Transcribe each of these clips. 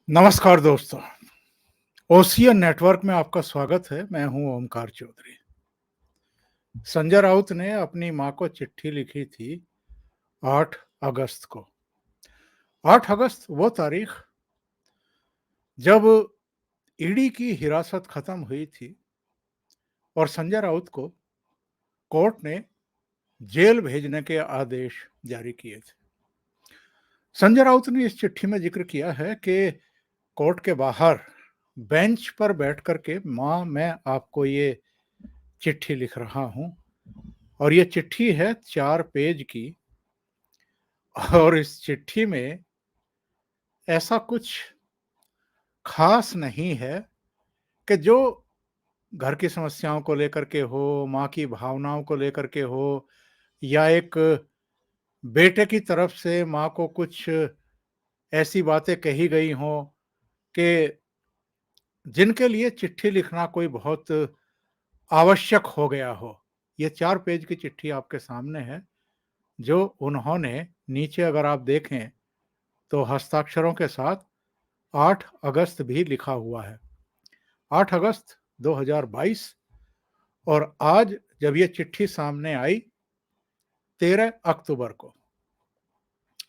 नमस्कार दोस्तों, ocean network में आपका स्वागत है। मैं हूं ओमकार चौधरी। संजय राउत ने अपनी मां को चिट्ठी लिखी थी 8 अगस्त को। 8 अगस्त वो तारीख जब ईडी की हिरासत खत्म हुई थी और संजय राउत को कोर्ट ने जेल भेजने के आदेश जारी किए थे। संजय राउत ने इस चिट्ठी में जिक्र किया है कि कोर्ट के बाहर बेंच पर बैठ कर के मां, मैं आपको ये चिट्ठी लिख रहा हूं और ये चिट्ठी है 4 पेज की। और इस चिट्ठी में ऐसा कुछ खास नहीं है कि जो घर की समस्याओं को लेकर के हो, माँ की भावनाओं को लेकर के हो, या एक बेटे की तरफ से माँ को कुछ ऐसी बातें कही गई हों कि जिनके लिए चिट्ठी लिखना कोई बहुत आवश्यक हो गया हो। ये 4 पेज की चिट्ठी आपके सामने है, जो उन्होंने नीचे अगर आप देखें तो हस्ताक्षरों के साथ 8 अगस्त भी लिखा हुआ है। 8 अगस्त 2022। और आज जब ये चिट्ठी सामने आई 13 अक्टूबर को,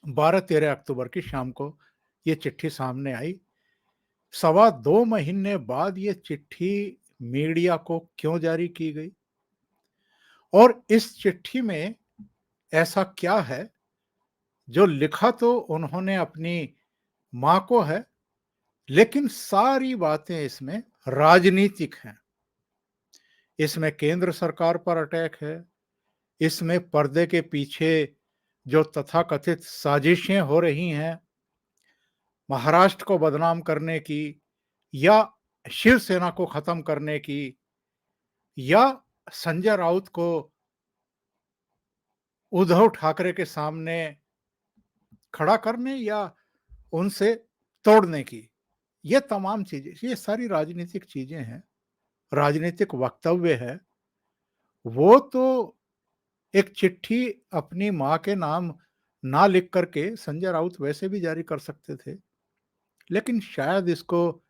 12-13 अक्टूबर की शाम को ये चिट्ठी सामने आई। सवा 2 महीने बाद ये चिट्ठी मीडिया को क्यों जारी की गई और इस चिट्ठी में ऐसा क्या है जो लिखा तो उन्होंने अपनी मां को है, लेकिन सारी बातें इसमें राजनीतिक हैं। इसमें केंद्र सरकार पर अटैक है, इसमें पर्दे के पीछे जो तथाकथित साजिशें हो रही हैं, महाराष्ट्र को बदनाम करने की या शिवसेना को खत्म करने की या संजय राउत को उद्धव ठाकरे के सामने खड़ा करने या उनसे तोड़ने की, ये तमाम चीजें, ये सारी राजनीतिक चीजें हैं, राजनीतिक वक्तव्य है। वो तो एक चिट्ठी अपनी मां के नाम ना लिख करके संजय राउत वैसे भी जारी कर सकते थे, लेकिन शायद इसको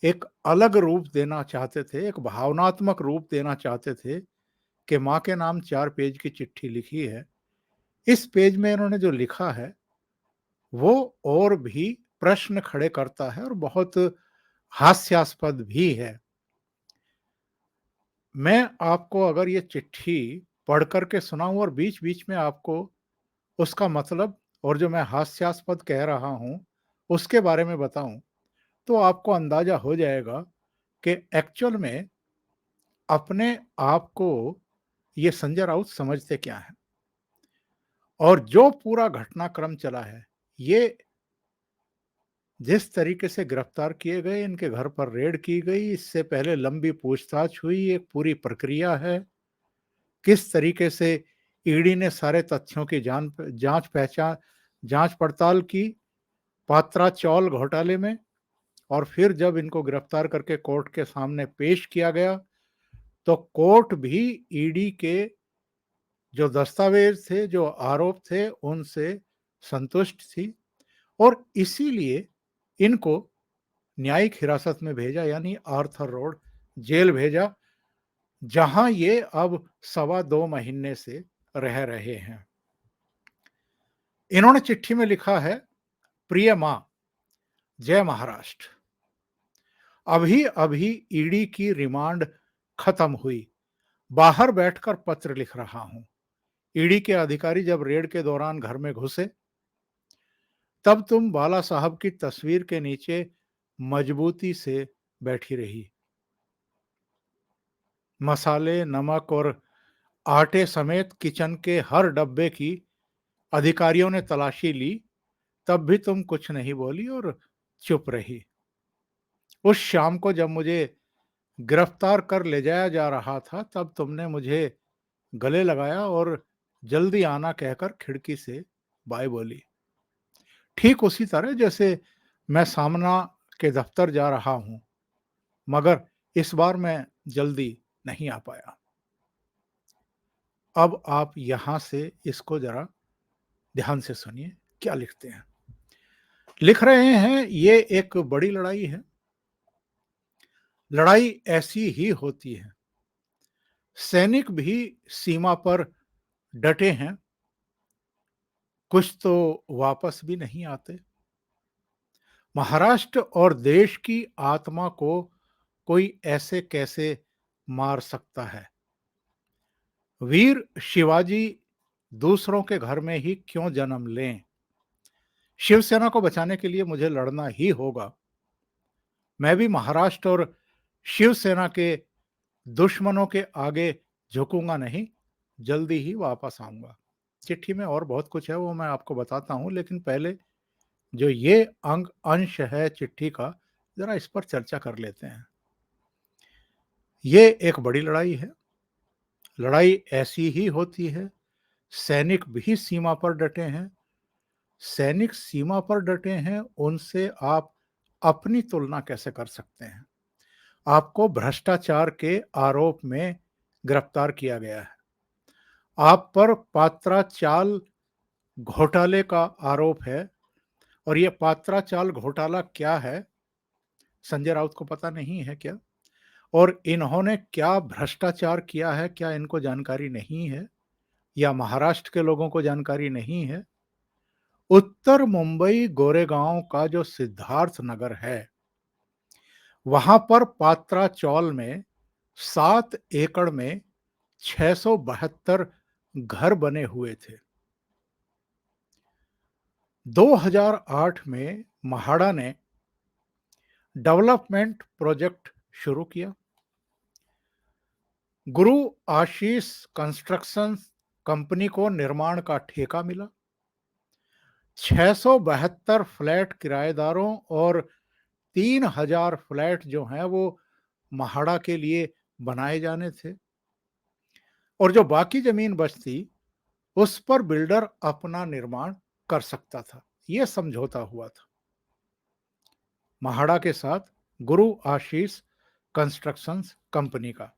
एक अलग रूप देना चाहते थे, एक भावनात्मक रूप देना चाहते थे कि मां के नाम 4 पेज की चिट्ठी लिखी है। इस पेज में इन्होंने जो लिखा है वो और भी प्रश्न खड़े करता है और बहुत हास्यास्पद भी है। मैं आपको अगर ये चिट्ठी पढ़ कर के सुनाऊं और बीच-बीच में आपको उसका मतलब और जो मैं हास्यास्पद कह रहा हूं उसके बारे में बताऊं, तो आपको अंदाजा हो जाएगा कि एक्चुअल में अपने आप को ये संजय राउत समझते क्या हैं। और जो पूरा घटनाक्रम चला है, ये जिस तरीके से गिरफ्तार किए गए, इनके घर पर रेड की गई, इससे पहले लंबी पूछताछ हुई, एक पूरी प्रक्रिया है। किस तरीके से ईडी ने सारे तथ्यों की जांच पड़ताल की पात्रा चौल घोटाले में, और फिर जब इनको गिरफ्तार करके कोर्ट के सामने पेश किया गया तो कोर्ट भी ईडी के जो दस्तावेज थे, जो आरोप थे, उनसे संतुष्ट थी और इसीलिए इनको न्यायिक हिरासत में भेजा, यानी आर्थर रोड जेल भेजा, जहां ये अब सवा 2 महीने से रह रहे हैं। इन्होंने चिट्ठी में लिखा है, प्रिय मां, जय महाराष्ट्र। अभी अभी ईडी की रिमांड खत्म हुई, बाहर बैठकर पत्र लिख रहा हूं। ईडी के अधिकारी जब रेड के दौरान घर में घुसे तब तुम बाला साहब की तस्वीर के नीचे मजबूती से बैठी रही। मसाले, नमक और आटे समेत किचन के हर डब्बे की अधिकारियों ने तलाशी ली, तब भी तुम कुछ नहीं बोली और चुप रही। उस शाम को जब मुझे गिरफ्तार कर ले जाया जा रहा था तब तुमने मुझे गले लगाया और जल्दी आना कहकर खिड़की से बाय बोली, ठीक उसी तरह जैसे मैं सामना के दफ्तर जा रहा हूं, मगर इस बार मैं जल्दी नहीं आ पाया। अब आप यहां से इसको जरा ध्यान से सुनिए क्या लिखते हैं। लिख रहे हैं ये एक बड़ी लड़ाई है। लड़ाई ऐसी ही होती है। सैनिक भी सीमा पर डटे हैं, कुछ तो वापस भी नहीं आते। महाराष्ट्र और देश की आत्मा को कोई ऐसे कैसे मार सकता है? वीर शिवाजी दूसरों के घर में ही क्यों जन्म लें? शिवसेना को बचाने के लिए मुझे लड़ना ही होगा। मैं भी महाराष्ट्र और शिवसेना के दुश्मनों के आगे झुकूंगा नहीं, जल्दी ही वापस आऊंगा। चिट्ठी में और बहुत कुछ है, वो मैं आपको बताता हूं, लेकिन पहले जो ये अंश है चिट्ठी का, जरा इस पर चर्चा कर लेते हैं। ये एक बड़ी लड़ाई है। लड़ाई ऐसी ही होती है। सैनिक भी सीमा पर डटे हैं। सैनिक सीमा पर डटे हैं, उनसे आप अपनी तुलना कैसे कर सकते हैं? आपको भ्रष्टाचार के आरोप में गिरफ्तार किया गया है। आप पर पात्राचाल घोटाले का आरोप है, और ये पात्राचाल घोटाला क्या है, संजय राउत को पता नहीं है क्या? और इन्होंने क्या भ्रष्टाचार किया है, क्या इनको जानकारी नहीं है? या महाराष्ट्र के लोगों को जानकारी नहीं है? उत्तर मुंबई गोरेगांव का जो सिद्धार्थ नगर है, वहां पर पात्रा चौल में 7 एकड़ में 672 घर बने हुए थे। 2008 में म्हाडा ने डेवलपमेंट प्रोजेक्ट शुरू किया। गुरु आशीष कंस्ट्रक्शन कंपनी को निर्माण का ठेका मिला। 672 फ्लैट किराएदारों और 3000 फ्लैट जो हैं वो म्हाडा के लिए बनाए जाने थे, और जो बाकी जमीन बचती उस पर बिल्डर अपना निर्माण कर सकता था। यह समझौता हुआ था म्हाडा के साथ गुरु आशीष कंस्ट्रक्शंस कंपनी का।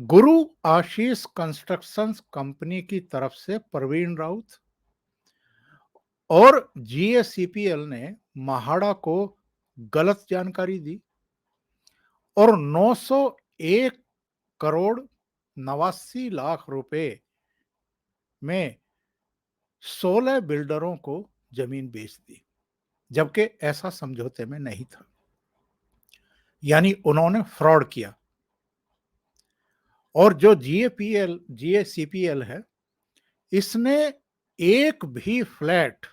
गुरु आशीष कंस्ट्रक्शंस कंपनी की तरफ से प्रवीण राउत और जीएसीपीएल ने म्हाडा को गलत जानकारी दी और 901 करोड़ 89 लाख रुपए में 16 बिल्डरों को जमीन बेच दी, जबकि ऐसा समझौते में नहीं था। यानी उन्होंने फ्रॉड किया। और जो जीएसीपीएल है, इसने एक भी फ्लैट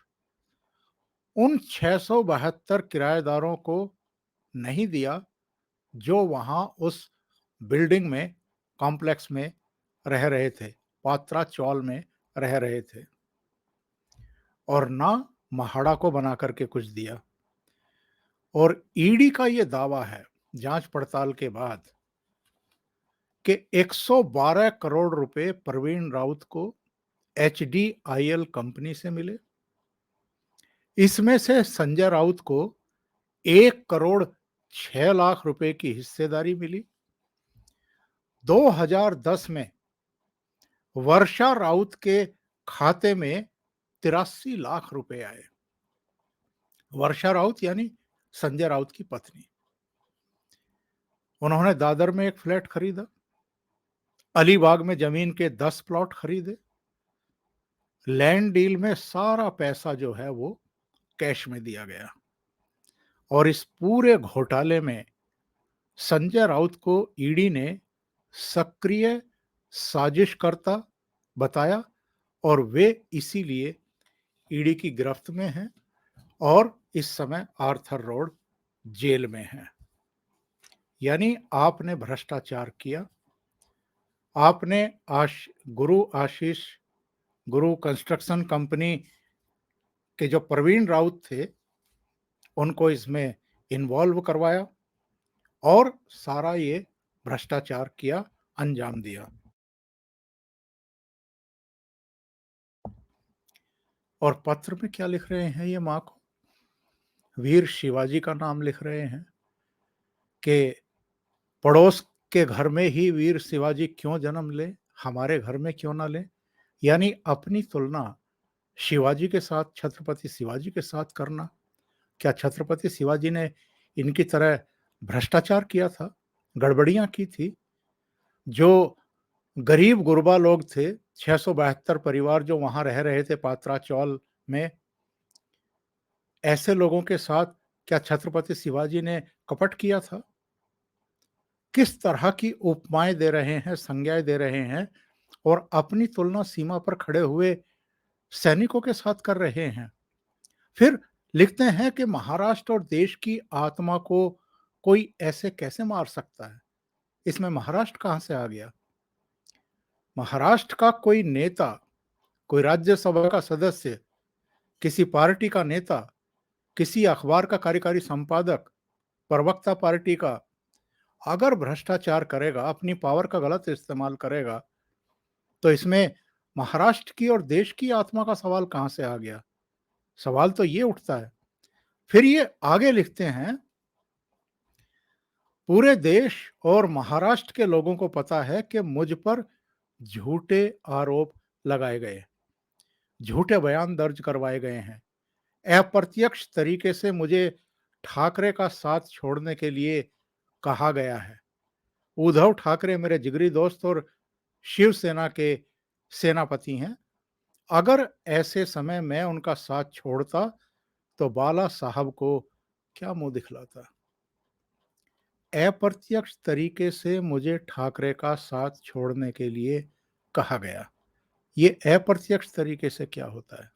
उन 672 किराएदारों को नहीं दिया जो वहां उस बिल्डिंग में, कॉम्प्लेक्स में रह रहे थे, पात्रा चौल में रह रहे थे, और ना म्हाडा को बना करके कुछ दिया। और ईडी का यह दावा है जांच पड़ताल के बाद कि 112 करोड़ रुपए प्रवीण राउत को एचडीआईएल कंपनी से मिले। इसमें से संजय राउत को 1 करोड़ 6 लाख रुपए की हिस्सेदारी मिली। 2010 में वर्षा राउत के खाते में 83 लाख रुपए आए। वर्षा राउत यानी संजय राउत की पत्नी। उन्होंने दादर में एक फ्लैट खरीदा, अलीबाग में जमीन के 10 प्लॉट खरीदे। लैंड डील में सारा पैसा जो है वो कैश में दिया गया, और इस पूरे घोटाले में संजय राउत को ईडी ने सक्रिय साजिशकर्ता बताया, और वे इसीलिए ईडी की गिरफ्त में हैं और इस समय आर्थर रोड जेल में हैं। यानी आपने भ्रष्टाचार किया। आपने गुरु आशीष, गुरु कंस्ट्रक्शन कंपनी के जो प्रवीण राउत थे उनको इसमें इन्वॉल्व करवाया और सारा ये भ्रष्टाचार किया, अंजाम दिया। और पत्र में क्या लिख रहे हैं ये मां को? वीर शिवाजी का नाम लिख रहे हैं कि पड़ोस के घर में ही वीर शिवाजी क्यों जन्म ले, हमारे घर में क्यों ना ले। यानी अपनी तुलना शिवाजी के साथ, छत्रपति शिवाजी के साथ करना? क्या छत्रपति शिवाजी ने इनकी तरह भ्रष्टाचार किया था, गड़बड़ियाँ की थी? जो गरीब गुरबा लोग थे, 672 परिवार जो वहाँ रह रहे थे पात्रा चौल में, ऐसे लोगों के साथ क्या छत्रपति शिवाजी ने कपट किया था? किस तरह की उपमाएँ दे रहे हैं, संज्ञाएँ दे रहे हैं और अपनी तुलना सीमा पर खड़े हुए सैनिकों के साथ कर रहे हैं। फिर लिखते हैं कि महाराष्ट्र और देश की आत्मा को कोई ऐसे कैसे मार सकता है? इसमें महाराष्ट्र कहाँ से आ गया? महाराष्ट्र का कोई नेता, कोई राज्यसभा का सदस्य, किसी पार्टी का नेता, किसी अखबार का कार्यकारी संपादक, प्रवक्ता पार्टी का, अगर भ्रष्टाचार करेगा, अपनी पावर का गलत इस्तेमाल करेगा, तो इसमें महाराष्ट्र की और देश की आत्मा का सवाल कहाँ से आ गया? सवाल तो ये उठता है। फिर ये आगे लिखते हैं, पूरे देश और महाराष्ट्र के लोगों को पता है कि मुझ पर झूठे आरोप लगाए गए, झूठे बयान दर्ज करवाए गए हैं। अप्रत्यक्ष तरीके से मुझे ठाकरे का साथ छोड़ने के लिए कहा गया है। उद्धव ठाकरे मेरे जिगरी दोस्त और शिवसेना के सेनापति हैं। अगर ऐसे समय मैं उनका साथ छोड़ता तो बाला साहब को क्या मुंह दिखलाता? अप्रत्यक्ष तरीके से मुझे ठाकरे का साथ छोड़ने के लिए कहा गया। ये अप्रत्यक्ष तरीके से क्या होता है?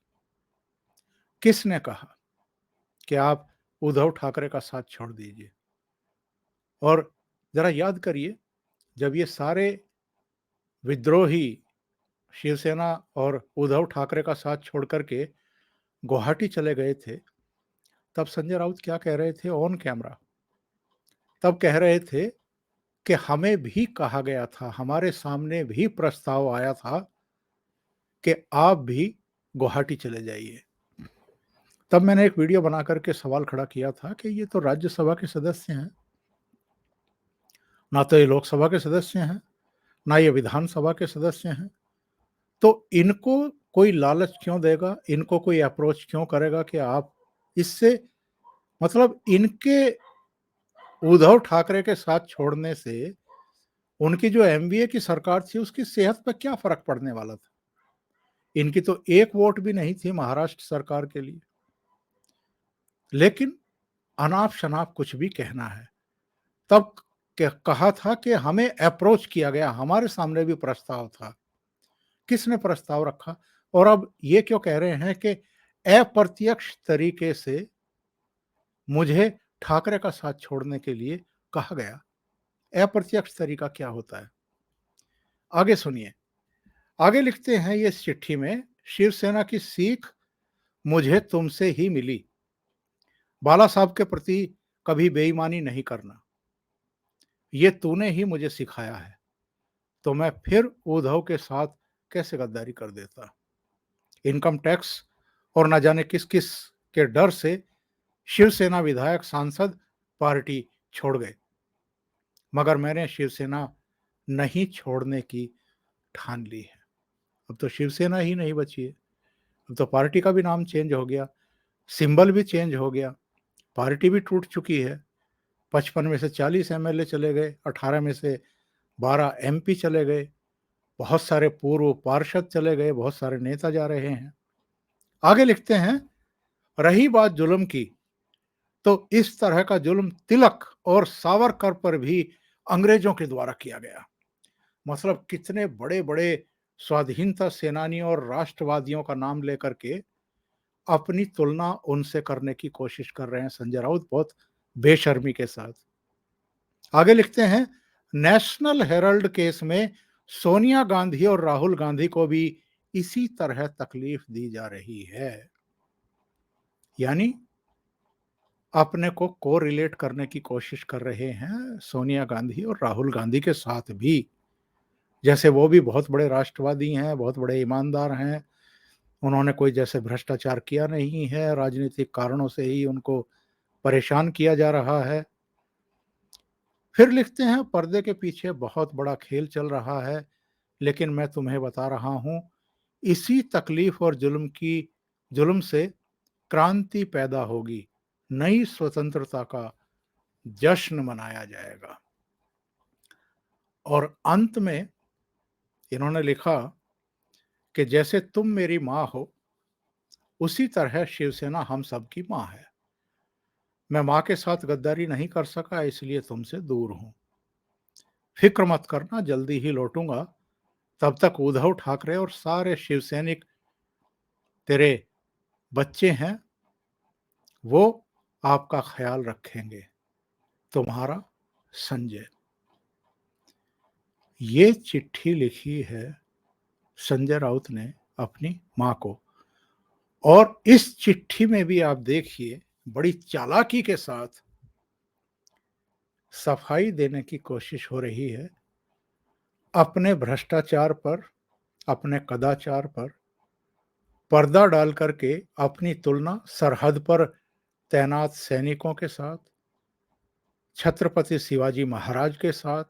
किसने कहा कि आप उद्धव ठाकरे का साथ छोड़ दीजिए? और जरा याद करिए, जब ये सारे विद्रोही शिवसेना और उद्धव ठाकरे का साथ छोड़ करके गुवाहाटी चले गए थे, तब संजय राउत क्या कह रहे थे ऑन कैमरा? तब कह रहे थे कि हमें भी कहा गया था, हमारे सामने भी प्रस्ताव आया था कि आप भी गुवाहाटी चले जाइए। तब मैंने एक वीडियो बना करके सवाल खड़ा किया था कि ये तो राज्यसभा के सदस्य हैं, ना तो ये लोकसभा के सदस्य हैं, ना ये विधानसभा के सदस्य हैं। तो इनको कोई लालच क्यों देगा? इनको कोई अप्रोच क्यों करेगा कि आप इससे, मतलब इनके उद्धव ठाकरे के साथ छोड़ने से उनकी जो एमवीए की सरकार थी उसकी सेहत पे क्या फ़र्क पड़ने वाला था? इनकी तो एक वोट भी नहीं थी महाराष्ट्र सरकार के लिए। लेकिन अनाप-शनाप कुछ भी कहना है। तब कहा था कि हमें अप्रोच किया गया, हमारे सामने भी प्रस्ताव था। किसने प्रस्ताव रखा? और अब ये क्यों कह रहे हैं कि अप्रत्यक्ष तरीके से मुझे ठाकरे का साथ छोड़ने के लिए कहा गया? अप्रत्यक्ष तरीका क्या होता है? आगे सुनिए। आगे लिखते हैं ये इस चिट्ठी में, शिवसेना की सीख मुझे तुमसे ही मिली। बाला साहब के प्रति कभी बेईमानी नहीं करना। ये तूने ही मुझे सिखाया है। तो मैं फिर उद्धव के साथ कैसे गद्दारी कर देता? इनकम टैक्स और न जाने किस-किस के डर से शिवसेना विधायक, सांसद पार्टी छोड़ गए। मगर मैंने शिवसेना नहीं छोड़ने की ठान ली है। अब तो शिवसेना ही नहीं बची है। अब तो पार्टी का भी नाम चेंज हो गया, सिंबल भी चेंज हो गया, पार्टी भी टूट चुकी है। 55 में से 40 एमएलए चले गए, 18 में से 12 एमपी चले गए, बहुत सारे पूर्व पार्षद चले गए, बहुत सारे नेता जा रहे हैं। आगे लिखते हैं, रही बात जुल्म की, तो इस तरह का जुल्म तिलक और सावरकर पर भी अंग्रेजों के द्वारा किया गया। मतलब कितने बड़े-बड़े स्वाधीनता सेनानियों और राष्ट्रवादियों का नाम लेकर के अपनी तुलना उनसे करने की कोशिश कर रहे हैं संजय राउत, बहुत बेशर्मी के साथ। आगे लिखते हैं, नेशनल हेराल्ड केस में सोनिया गांधी और राहुल गांधी को भी इसी तरह तकलीफ दी जा रही है। यानी अपने को कोरिलेट करने की कोशिश कर रहे हैं सोनिया गांधी और राहुल गांधी के साथ भी, जैसे वो भी बहुत बड़े राष्ट्रवादी हैं, बहुत बड़े ईमानदार हैं, उन्होंने कोई जैसे भ्रष्टाचार किया नहीं है, राजनीतिक कारणों से ही उनको परेशान किया जा रहा है। फिर लिखते हैं, पर्दे के पीछे बहुत बड़ा खेल चल रहा है, लेकिन मैं तुम्हें बता रहा हूं, इसी तकलीफ और जुल्म की जुल्म से क्रांति पैदा होगी, नई स्वतंत्रता का जश्न मनाया जाएगा। और अंत में इन्होंने लिखा कि जैसे तुम मेरी माँ हो, उसी तरह शिवसेना हम सबकी माँ है। मैं माँ के साथ गद्दारी नहीं कर सका, इसलिए तुमसे दूर हूं। फिक्र मत करना, जल्दी ही लौटूंगा। तब तक उद्धव ठाकरे और सारे शिवसैनिक तेरे बच्चे हैं, वो आपका ख्याल रखेंगे। तुम्हारा संजय। ये चिट्ठी लिखी है संजय राउत ने अपनी मां को। और इस चिट्ठी में भी आप देखिए, बड़ी चालाकी के साथ सफाई देने की कोशिश हो रही है अपने भ्रष्टाचार पर, अपने कदाचार पर पर्दा डाल करके अपनी तुलना सरहद पर तैनात सैनिकों के साथ, छत्रपति शिवाजी महाराज के साथ,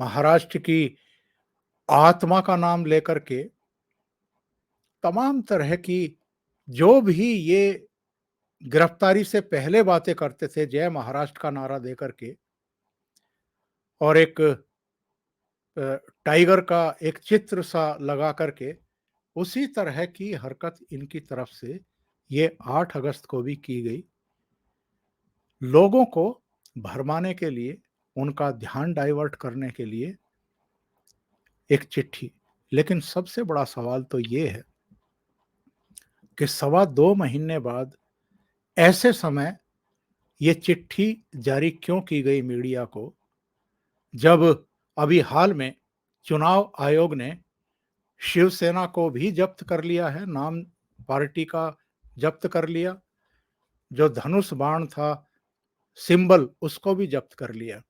महाराष्ट्र की आत्मा का नाम लेकर के तमाम तरह की जो भी ये गिरफ्तारी से पहले बातें करते थे, जय महाराष्ट्र का नारा देकर के, और एक टाइगर का एक चित्र सा लगा करके, उसी तरह की हरकत इनकी तरफ से ये 8 अगस्त को भी की गई। लोगों को भरमाने के लिए, उनका ध्यान डाइवर्ट करने के लिए एक चिट्ठी। लेकिन सबसे बड़ा सवाल तो ये है कि 2.25 महीने बाद ऐसे समय ये चिट्ठी जारी क्यों की गई मीडिया को, जब अभी हाल में चुनाव आयोग ने शिवसेना को भी जब्त कर लिया है, नाम पार्टी का जब्त कर लिया, जो धनुष बाण था सिंबल उसको भी जब्त कर लिया,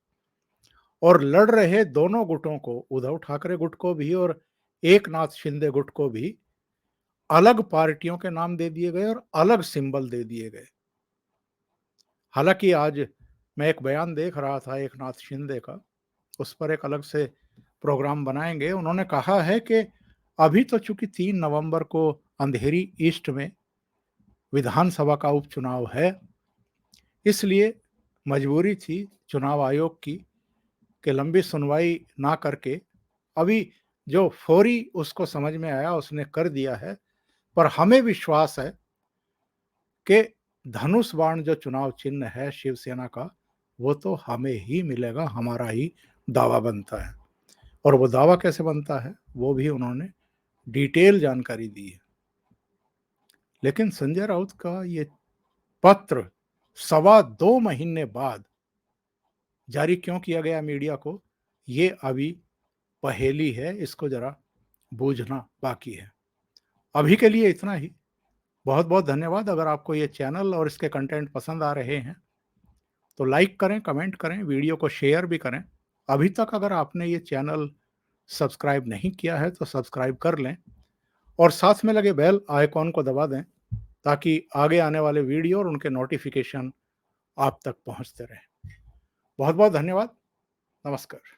और लड़ रहे दोनों गुटों को, उद्धव ठाकरे गुट को भी और एकनाथ शिंदे गुट को भी, अलग पार्टियों के नाम दे दिए गए और अलग सिंबल दे दिए गए। हालांकि आज मैं एक बयान देख रहा था एकनाथ शिंदे का, उस पर एक अलग से प्रोग्राम बनाएंगे। उन्होंने कहा है कि अभी तो चूंकि 3 नवंबर को अंधेरी ईस्ट में विधानसभा का उपचुनाव है, इसलिए मजबूरी थी चुनाव आयोग की कि लंबी सुनवाई ना करके अभी जो फौरी उसको समझ में आया उसने कर दिया है। पर हमें विश्वास है कि धनुष बाण जो चुनाव चिन्ह है शिवसेना का, वो तो हमें ही मिलेगा, हमारा ही दावा बनता है। और वो दावा कैसे बनता है वो भी उन्होंने डिटेल जानकारी दी है। लेकिन संजय राउत का ये पत्र 2.25 महीने बाद जारी क्यों किया गया मीडिया को, ये अभी पहेली है, इसको जरा बूझना बाकी है। अभी के लिए इतना ही। बहुत बहुत धन्यवाद। अगर आपको ये चैनल और इसके कंटेंट पसंद आ रहे हैं तो लाइक करें, कमेंट करें, वीडियो को शेयर भी करें। अभी तक अगर आपने ये चैनल सब्सक्राइब नहीं किया है तो सब्सक्राइब कर लें और साथ में लगे बेल आइकॉन को दबा दें, ताकि आगे आने वाले वीडियो और उनके नोटिफिकेशन आप तक पहुंचते रहें। बहुत बहुत धन्यवाद। नमस्कार।